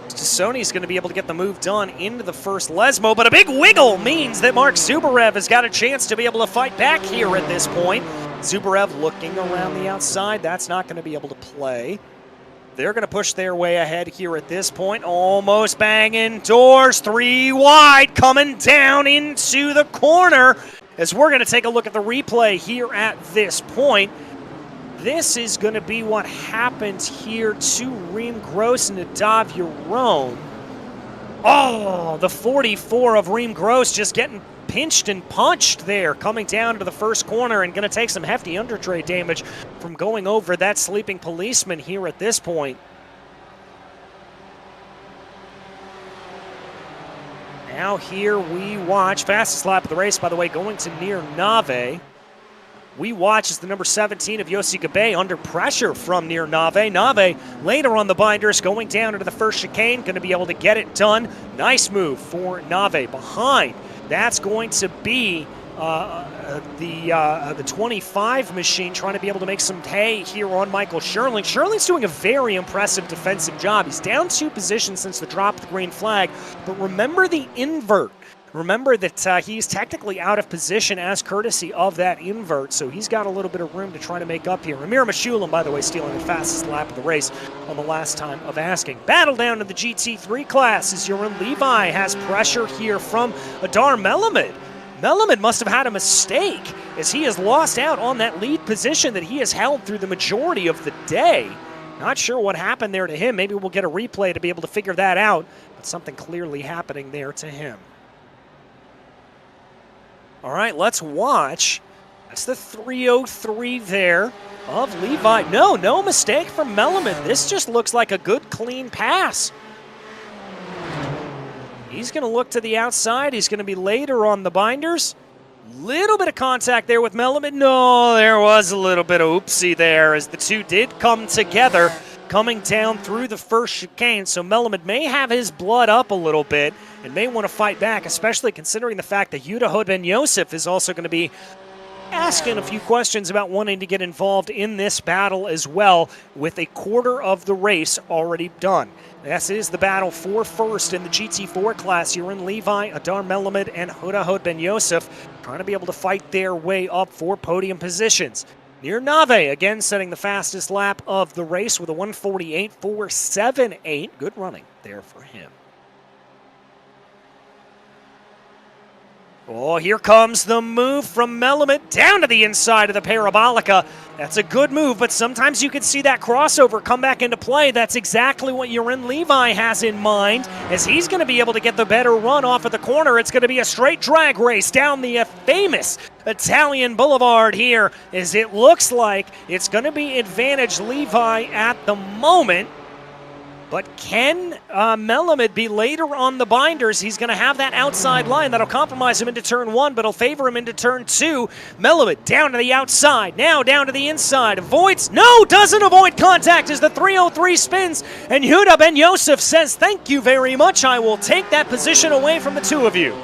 Sony's going to be able to get the move done into the first Lesmo, but a big wiggle means that Mark Zubarev has got a chance to be able to fight back here at this point. Zubarev looking around the outside. That's not going to be able to play. They're going to push their way ahead here at this point. Almost banging doors. 3 wide coming down into the corner. As we're going to take a look at the replay here at this point. This is going to be what happens here to Reem Gross and Nadav Yaron. Oh, the 44 of Reem Gross just getting pinched and punched there, coming down to the first corner and going to take some hefty undertray damage from going over that sleeping policeman here at this point. Now here we watch, fastest lap of the race, by the way, going to near Nave. We watch as the number 17 of Yossi Gabe under pressure from near Nave. Nave later on the binders going down into the first chicane, going to be able to get it done. Nice move for Nave behind. That's going to be the 25 machine, trying to be able to make some hay here on Michael Scherling. Scherling's doing a very impressive defensive job. He's down 2 positions since the drop of the green flag, but remember the invert. Remember that he's technically out of position as courtesy of that invert, so he's got a little bit of room to try to make up here. Amir Meshulam, by the way, stealing the fastest lap of the race on the last time of asking. Battle down to the GT3 class as Jeroen Levi has pressure here from Adar Melamed. Melamed must have had a mistake as he has lost out on that lead position that he has held through the majority of the day. Not sure what happened there to him. Maybe we'll get a replay to be able to figure that out, but something clearly happening there to him. All right, let's watch. That's the 303 there of Levi. No mistake from Melamed. This just looks like a good, clean pass. He's going to look to the outside. He's going to be later on the binders. Little bit of contact there with Melamed. No, there was a little bit of oopsie there as the two did come together, coming down through the first chicane. So Melamed may have his blood up a little bit and may want to fight back, especially considering the fact that Yehuda Ben Yosef is also going to be asking a few questions about wanting to get involved in this battle as well, with a quarter of the race already done. This is the battle for first in the GT4 class. You're in Levi, Adar Melamed, and Yehuda Ben Yosef trying to be able to fight their way up for podium positions. Nir Nave, again, setting the fastest lap of the race with a 1:48.478. Good running there for him. Oh, here comes the move from Melamed down to the inside of the Parabolica. That's a good move, but sometimes you can see that crossover come back into play. That's exactly what Jeroen Levi has in mind, as he's going to be able to get the better run off of the corner. It's going to be a straight drag race down the famous Italian Boulevard here, as it looks like it's going to be advantage Levi at the moment. But can Melamed be later on the binders? He's going to have that outside line that'll compromise him into turn 1, but it'll favor him into turn 2. Melamed down to the outside, now down to the inside. Avoids, no, doesn't avoid contact as the 303 spins. And Yehuda Ben Yosef says, thank you very much. I will take that position away from the two of you.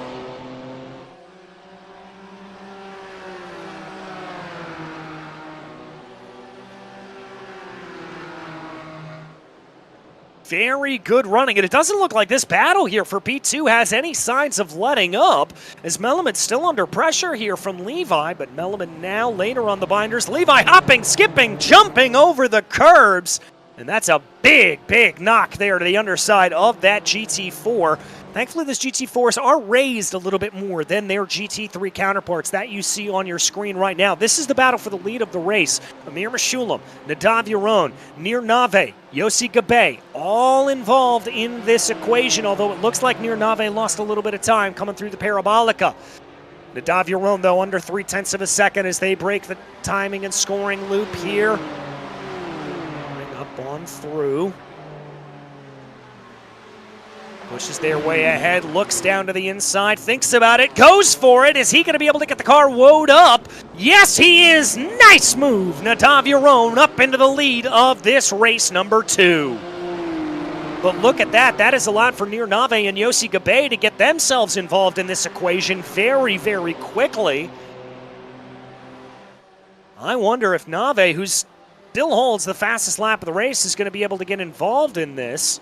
Very good running, and it doesn't look like this battle here for P2 has any signs of letting up, as Melamed's still under pressure here from Levi, but Melamed now later on the binders. Levi hopping, skipping, jumping over the curbs, and that's a big knock there to the underside of that GT4. Thankfully, these GT4s are raised a little bit more than their GT3 counterparts that you see on your screen right now. This is the battle for the lead of the race. Amir Meshulam, Nadav Yaron, Nir Nave, Yossi Gabe, all involved in this equation, although it looks like Nir Nave lost a little bit of time coming through the Parabolica. Nadav Yaron, though, under 0.3 of a second as they break the timing and scoring loop here. Coming up on through. Pushes their way ahead, looks down to the inside, thinks about it, goes for it. Is he going to be able to get the car woed up? Yes, he is. Nice move. Nadav Yaron up into the lead of this race number 2. But look at that. That is a lot for Nir Nave and Yossi Gabe to get themselves involved in this equation very quickly. I wonder if Nave, who still holds the fastest lap of the race, is going to be able to get involved in this.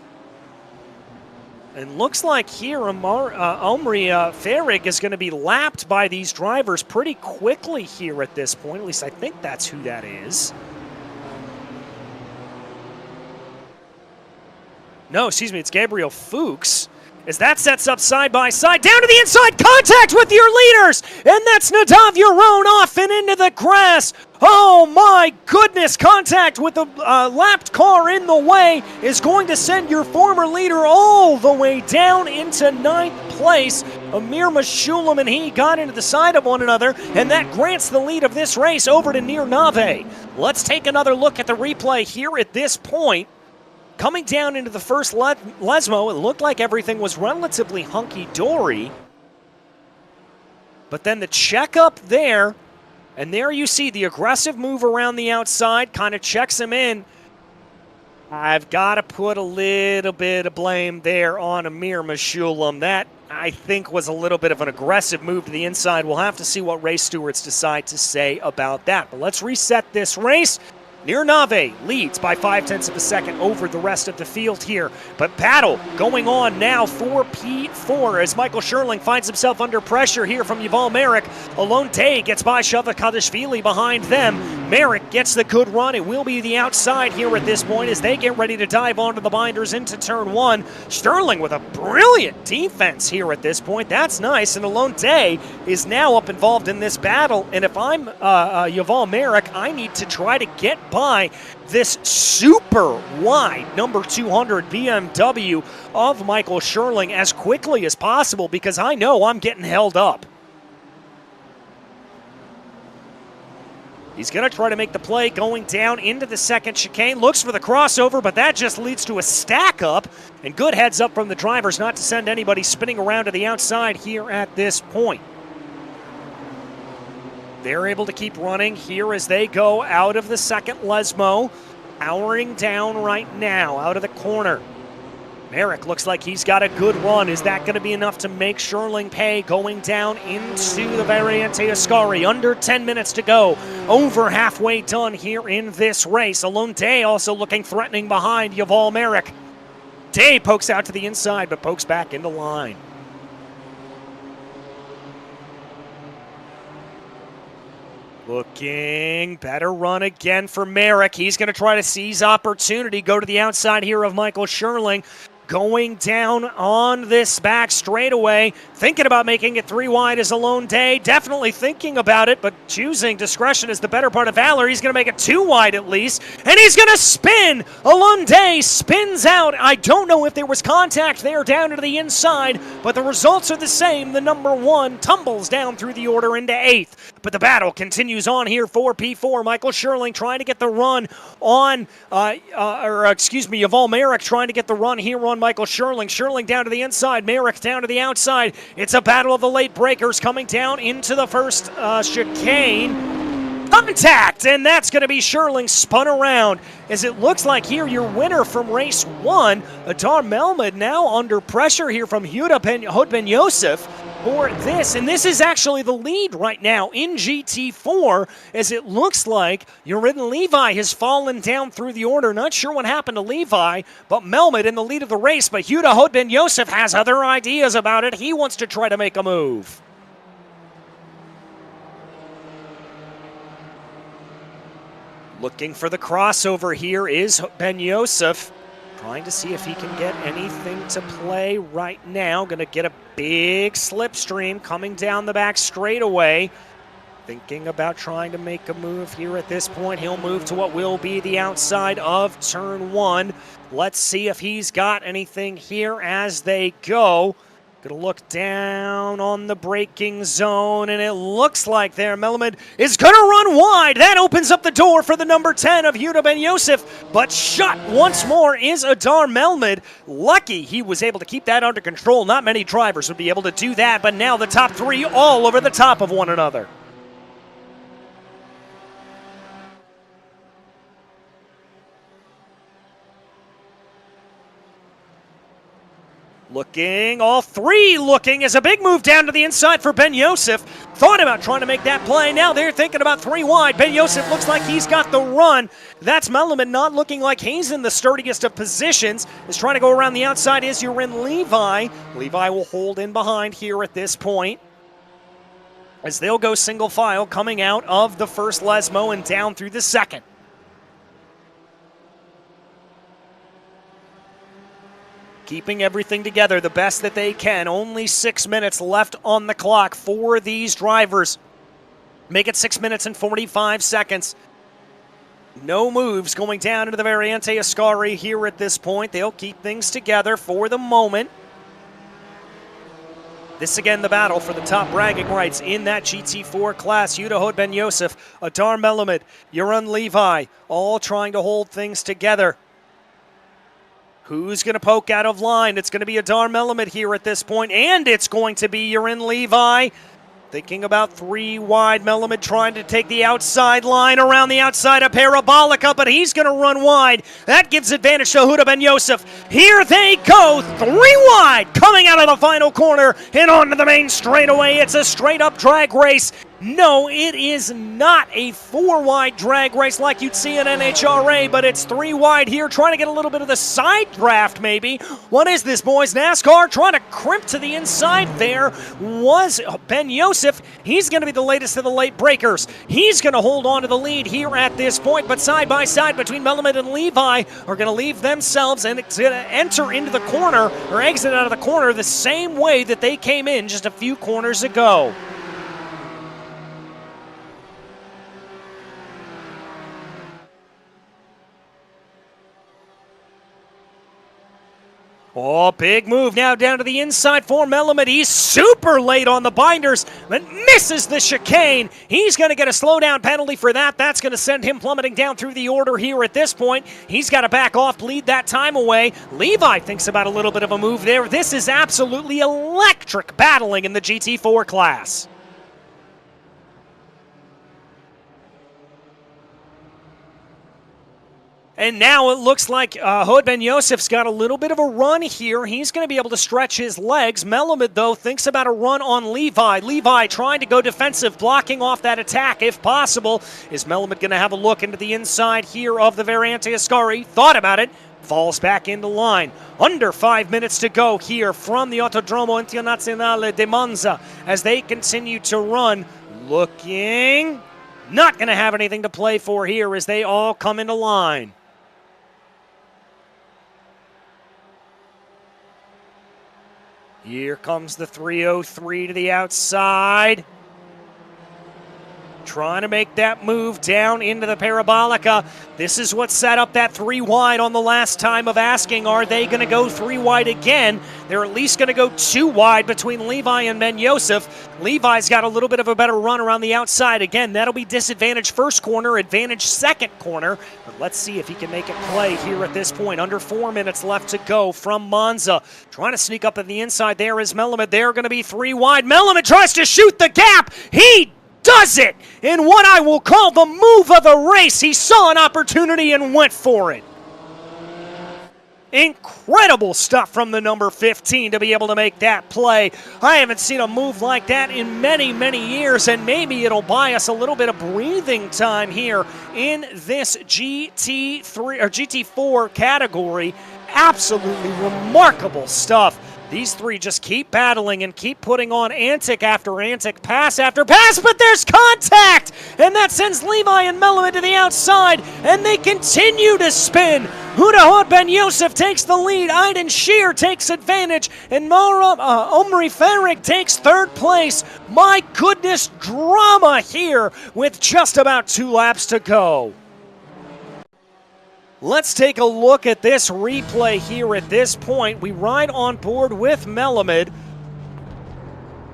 And looks like here Omri Farrig is going to be lapped by these drivers pretty quickly here at this point. At least I think that's who that is. No, excuse me, it's Gabriel Fuchs. As that sets up side by side, down to the inside, contact with your leaders! And that's Nadav Yaron off and into the grass. Oh my goodness, contact with the lapped car in the way is going to send your former leader all the way down into 9th place. Amir Meshulam and he got into the side of one another, and that grants the lead of this race over to Nir Nave. Let's take another look at the replay here at this point. Coming down into the first Lesmo, it looked like everything was relatively hunky-dory. But then the checkup there, and there you see the aggressive move around the outside, kind of checks him in. I've got to put a little bit of blame there on Amir Meshulam. That, I think, was a little bit of an aggressive move to the inside. We'll have to see what race stewards decide to say about that. But let's reset this race. Nirnave leads by 0.5 of a second over the rest of the field here. But battle going on now for P4 as Michael Scherling finds himself under pressure here from Yuval Merrick. Alone Day gets by Shava Kadashvili behind them. Merrick gets the good run. It will be the outside here at this point as they get ready to dive onto the binders into turn one. Scherling with a brilliant defense here at this point. That's nice. And Alone Day is now up involved in this battle. And if I'm Yuval Merrick, I need to try to get by this super wide number 200 BMW of Michael Scherling as quickly as possible because I know I'm getting held up. He's going to try to make the play going down into the second chicane. Looks for the crossover, but that just leads to a stack up. And good heads up from the drivers not to send anybody spinning around to the outside here at this point. They're able to keep running here as they go out of the second Lesmo. Powering down right now out of the corner. Merrick looks like he's got a good run. Is that going to be enough to make Scherling pay going down into the Variante Ascari? Under 10 minutes to go. Over halfway done here in this race. Alone Day also looking threatening behind Yuval Merrick. Day pokes out to the inside but pokes back into line. Looking, better run again for Merrick. He's going to try to seize opportunity, go to the outside here of Michael Scherling. Going down on this back straightaway, thinking about making it 3 wide as Alone Day. Definitely thinking about it, but choosing discretion is the better part of valor. He's going to make it 2 wide at least, and he's going to spin. Alone Day spins out. I don't know if there was contact there down to the inside, but the results are the same. The number 1 tumbles down through the order into 8th, but the battle continues on here for P4. Michael Scherling trying to get the run on, Yuval Merrick trying to get the run here on Michael Scherling. Scherling down to the inside, Merrick down to the outside. It's a battle of the late breakers coming down into the first chicane. Contact, and that's going to be Scherling spun around as it looks like here your winner from race 1, Adar Melmed, now under pressure here from Hod Ben Yosef for this, and this is actually the lead right now in GT4 as it looks like Yurin Levi has fallen down through the order. Not sure what happened to Levi, but Melmed in the lead of the race, but Huda Hod Ben Yosef has other ideas about it. He wants to try to make a move. Looking for the crossover here is Ben Yosef. Trying to see if he can get anything to play right now. Going to get a big slipstream coming down the back straightaway. Thinking about trying to make a move here at this point. He'll move to what will be the outside of turn 1. Let's see if he's got anything here as they go. Going to look down on the braking zone, and it looks like there Melamed is going to run wide. That opens up the door for the number 10 of Huda Ben Yosef, but shut once more is Adar Melmed. Lucky he was able to keep that under control. Not many drivers would be able to do that, but now the top 3 all over the top of one another. Looking, all 3 looking as a big move down to the inside for Ben Yosef. Thought about trying to make that play. Now they're thinking about 3 wide. Ben Yosef looks like he's got the run. That's Melamed not looking like he's in the sturdiest of positions. Is trying to go around the outside is Yurin Levi. Levi will hold in behind here at this point as they'll go single file coming out of the first Lesmo and down through the second. Keeping everything together the best that they can. Only 6 minutes left on the clock for these drivers. Make it 6 minutes and 45 seconds. No moves going down into the Variante Ascari here at this point. They'll keep things together for the moment. This again the battle for the top bragging rights in that GT4 class. Huda Hod Ben Yosef, Adar Melamed, Yurin Levi, all trying to hold things together. Who's going to poke out of line? It's going to be Adar Melamed here at this point, and it's going to be Yurin Levi. Thinking about 3 wide. Melamed trying to take the outside line around the outside of Parabolica, but he's going to run wide. That gives advantage to Huda Ben Yosef. Here they go, 3 wide, coming out of the final corner and onto the main straightaway. It's a straight-up drag race. No, it is not a 4 wide drag race like you'd see in NHRA, but it's 3 wide here, trying to get a little bit of the side draft maybe. What is this, boys? NASCAR trying to crimp to the inside there was Ben Yosef. He's going to be the latest of the late breakers. He's going to hold on to the lead here at this point, but side by side between Melamed and Levi are going to leave themselves and enter into the corner, or exit out of the corner, the same way that they came in just a few corners ago. Oh, big move now down to the inside for Melamed. He's super late on the binders, but misses the chicane. He's going to get a slowdown penalty for that. That's going to send him plummeting down through the order here at this point. He's got to back off, bleed that time away. Levi thinks about a little bit of a move there. This is absolutely electric battling in the GT4 class. And now it looks like Huda Ben Yosef's got a little bit of a run here. He's going to be able to stretch his legs. Melamed, though, thinks about a run on Levi. Levi trying to go defensive, blocking off that attack if possible. Is Melamed going to have a look into the inside here of the Variante Ascari? Thought about it. Falls back into line. Under 5 minutes to go here from the Autodromo Nazionale de Monza as they continue to run. Looking not going to have anything to play for here as they all come into line. Here comes the 303 to the outside. Trying to make that move down into the Parabolica. This is what set up that 3 wide on the last time of asking, are they going to go 3 wide again? They're at least going to go 2 wide between Levi and Ben Yosef. Levi's got a little bit of a better run around the outside. Again, that'll be disadvantage first corner, advantage second corner. But let's see if he can make it play here at this point. Under 4 minutes left to go from Monza. Trying to sneak up at the inside there is Melamed. They're going to be 3 wide. Melamed tries to shoot the gap. He does it in what I will call the move of the race. He saw an opportunity and went for it. Incredible stuff from the number 15 to be able to make that play. I haven't seen a move like that in many, many years, and maybe it'll buy us a little bit of breathing time here in this GT3 or GT4 category. Absolutely remarkable stuff. These 3 just keep battling and keep putting on antic after antic, pass after pass, but there's contact! And that sends Levi and Melamed to the outside, and they continue to spin. Huda Ben Yosef takes the lead, Aiden Shear takes advantage, and Omri Farrig takes 3rd place. My goodness, drama here with just about 2 laps to go. Let's take a look at this replay here at this point. We ride on board with Melamed.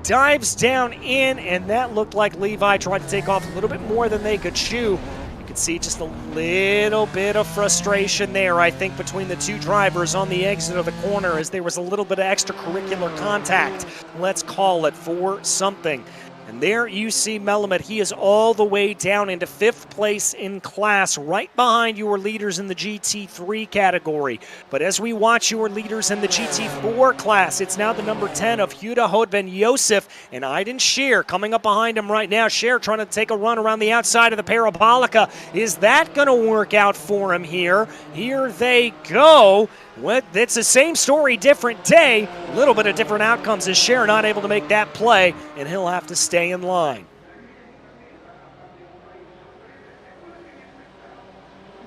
Dives down in, and that looked like Levi tried to take off a little bit more than they could chew. You can see just a little bit of frustration there, I think, between the 2 drivers on the exit of the corner as there was a little bit of extracurricular contact, let's call it, for something. And there you see Melamed. He is all the way down into 5th place in class, right behind your leaders in the GT3 category. But as we watch your leaders in the GT4 class, it's now the number 10 of Huda Ben Yosef and Aiden Shear coming up behind him right now. Shear trying to take a run around the outside of the Parabolica. Is that going to work out for him here? Here they go. It's the same story, different day. A little bit of different outcomes as Shear not able to make that play, and he'll have to stay in line.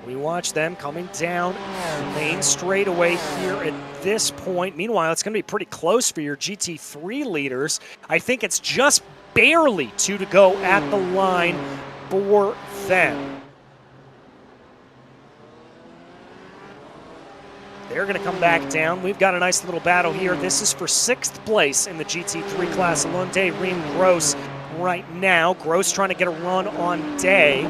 We watch them coming down main straightaway here at this point. Meanwhile, it's going to be pretty close for your GT3 leaders. I think it's just barely 2 to go at the line for them. They're going to come back down. We've got a nice little battle here. This is for 6th place in the GT3 class. Alone Day, Reem Gross right now. Gross trying to get a run on Day.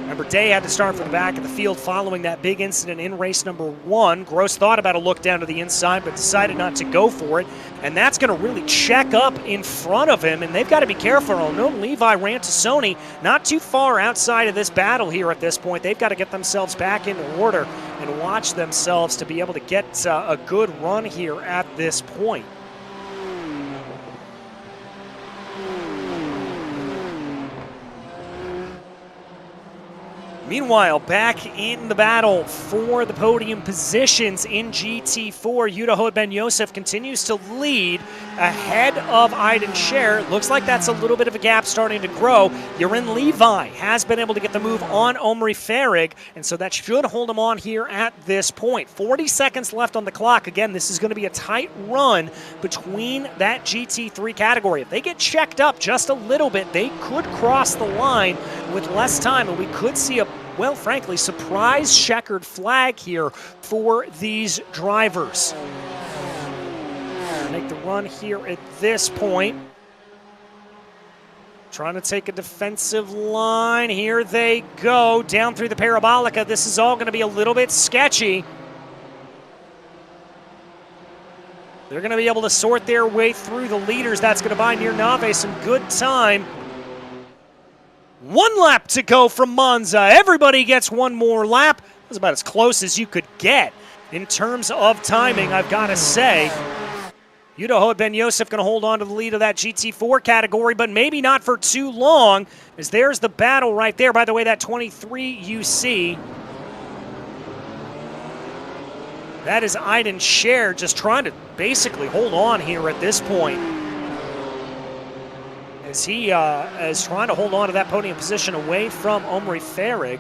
Remember, Day had to start from the back of the field following that big incident in race number 1. Gross thought about a look down to the inside, but decided not to go for it. And that's going to really check up in front of him, and they've got to be careful. No, Levi Rantasoni not too far outside of this battle here at this point. They've got to get themselves back into order and watch themselves to be able to get a good run here at this point. Meanwhile, back in the battle for the podium positions in GT4, Yuda Ben Yosef continues to lead ahead of Aiden Scher. Looks like that's a little bit of a gap starting to grow. Yarin Levi has been able to get the move on Omri Farrig, and so that should hold him on here at this point. 40 seconds left on the clock. Again, this is going to be a tight run between that GT3 category. If they get checked up just a little bit, they could cross the line with less time, and we could see a, well, frankly, surprise checkered flag here for these drivers. Make the run here at this point. Trying to take a defensive line. Here they go down through the Parabolica. This is all going to be a little bit sketchy. They're going to be able to sort their way through the leaders. That's going to buy Nir Nave some good time. 1 lap to go from Monza. Everybody gets 1 more lap. That's about as close as you could get in terms of timing, I've got to say. Yuda Ben Yosef going to hold on to the lead of that GT4 category, but maybe not for too long, as there's the battle right there. By the way, that 23 UC. That is Aiden Scher just trying to basically hold on here at this point, as he is trying to hold on to that podium position away from Omri Farrig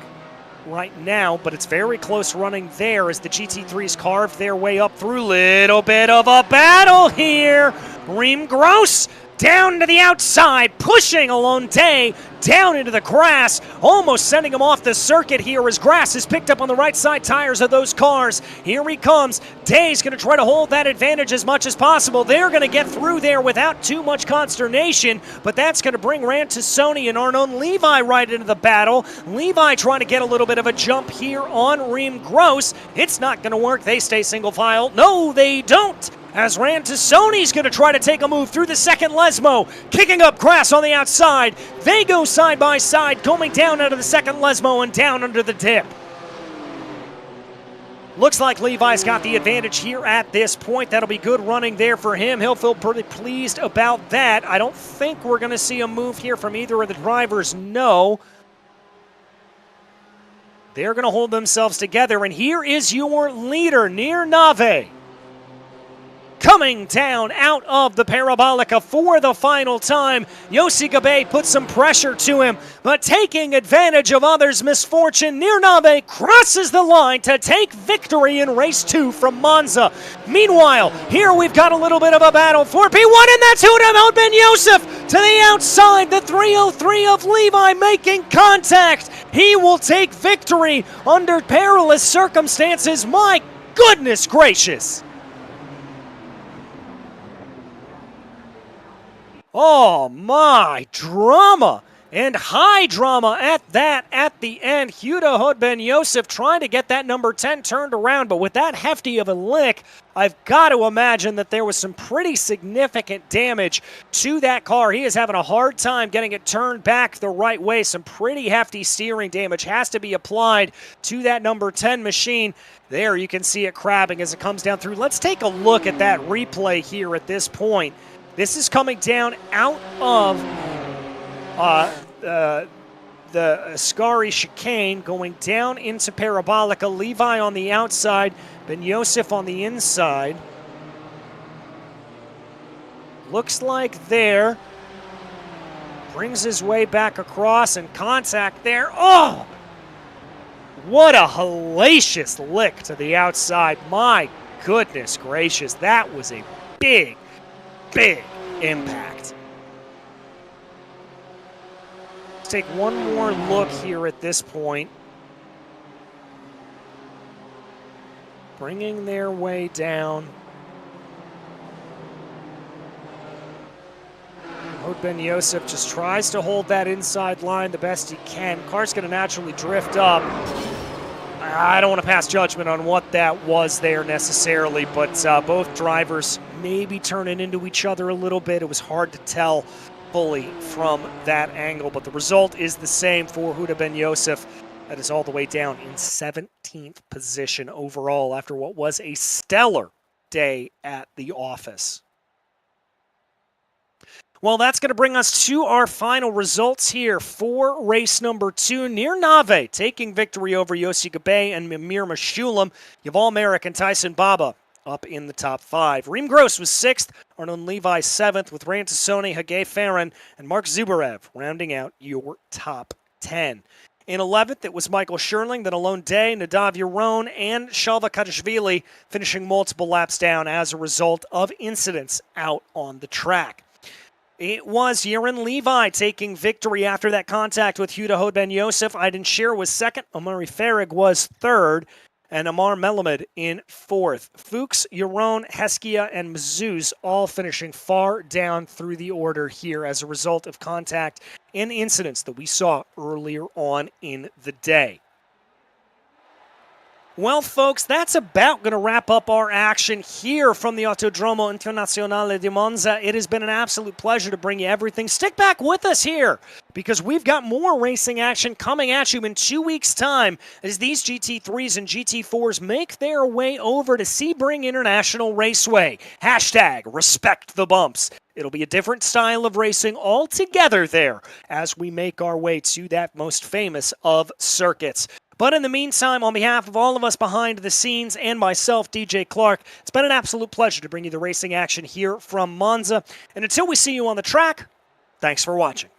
right now, but it's very close running there as the GT3s carve their way up through. Little bit of a battle here. Reem Gross down to the outside, pushing Alon Day down into the grass, almost sending him off the circuit here as grass is picked up on the right side tires of those cars. Here he comes. Day's going to try to hold that advantage as much as possible. They're going to get through there without too much consternation, but that's going to bring Rantasoni and Arnon Levi right into the battle. Levi trying to get a little bit of a jump here on Reem Gross. It's not going to work. They stay single file. No, they don't, as Rantasoni's going to try to take a move through the second Lesmo, kicking up grass on the outside. They go side by side, going down out of the second Lesmo and down under the dip. Looks like Levi's got the advantage here at this point. That'll be good running there for him. He'll feel pretty pleased about that. I don't think we're going to see a move here from either of the drivers, no. They're going to hold themselves together, and here is your leader, Nir Nave, coming down out of the Parabolica for the final time. Yossi Gabe puts some pressure to him, but taking advantage of others' misfortune, Nir Nave crosses the line to take victory in race 2 from Monza. Meanwhile, here we've got a little bit of a battle for P1, and that's Yuda Ben Yosef to the outside. The 303 of Levi making contact. He will take victory under perilous circumstances. My goodness gracious. Oh my, drama, and high drama at that at the end. Yuda Ben Yosef trying to get that number 10 turned around, but with that hefty of a lick, I've got to imagine that there was some pretty significant damage to that car. He is having a hard time getting it turned back the right way. Some pretty hefty steering damage has to be applied to that number 10 machine. There you can see it crabbing as it comes down through. Let's take a look at that replay here at this point. This is coming down out of the Ascari chicane, going down into Parabolica. Levi on the outside, Ben Yosef on the inside. Looks like there. Brings his way back across and contact there. Oh! What a hellacious lick to the outside. My goodness gracious, that was a big impact. Let's take one more look here at this point. Bringing their way down. Ben Yosef just tries to hold that inside line the best he can. Car's going to naturally drift up. I don't want to pass judgment on what that was there necessarily, but both drivers maybe turning into each other a little bit. It was hard to tell fully from that angle, but the result is the same for Huda Ben Yosef. That is all the way down in 17th position overall after what was a stellar day at the office. Well, that's going to bring us to our final results here for race number 2. Nir Nave taking victory over Yossi Gabay and Mimir Meshulam. Yuval Merrick and Tyson Baba up in the top 5. Reem Gross was 6th, Arnon Levi 7th, with Ryan Tassoni, Hagei Farron, and Mark Zubarev rounding out your top 10. In 11th, it was Michael Scherling, then Alon Day, Nadav Yaron, and Shalva Kadashvili finishing multiple laps down as a result of incidents out on the track. It was Yerin Levi taking victory after that contact with Huda Ben Yosef. Aiden Shearer was 2nd, Omari Farag was 3rd, and Amar Melamed in 4th. Fuchs, Yaron, Heskia, and Mzuz all finishing far down through the order here as a result of contact and incidents that we saw earlier on in the day. Well, folks, that's about going to wrap up our action here from the Autodromo Internazionale di Monza. It has been an absolute pleasure to bring you everything. Stick back with us here because we've got more racing action coming at you in 2 weeks' time as these GT3s and GT4s make their way over to Sebring International Raceway. Hashtag respect the bumps. It'll be a different style of racing altogether there as we make our way to that most famous of circuits. But in the meantime, on behalf of all of us behind the scenes and myself, DJ Clark, it's been an absolute pleasure to bring you the racing action here from Monza. And until we see you on the track, thanks for watching.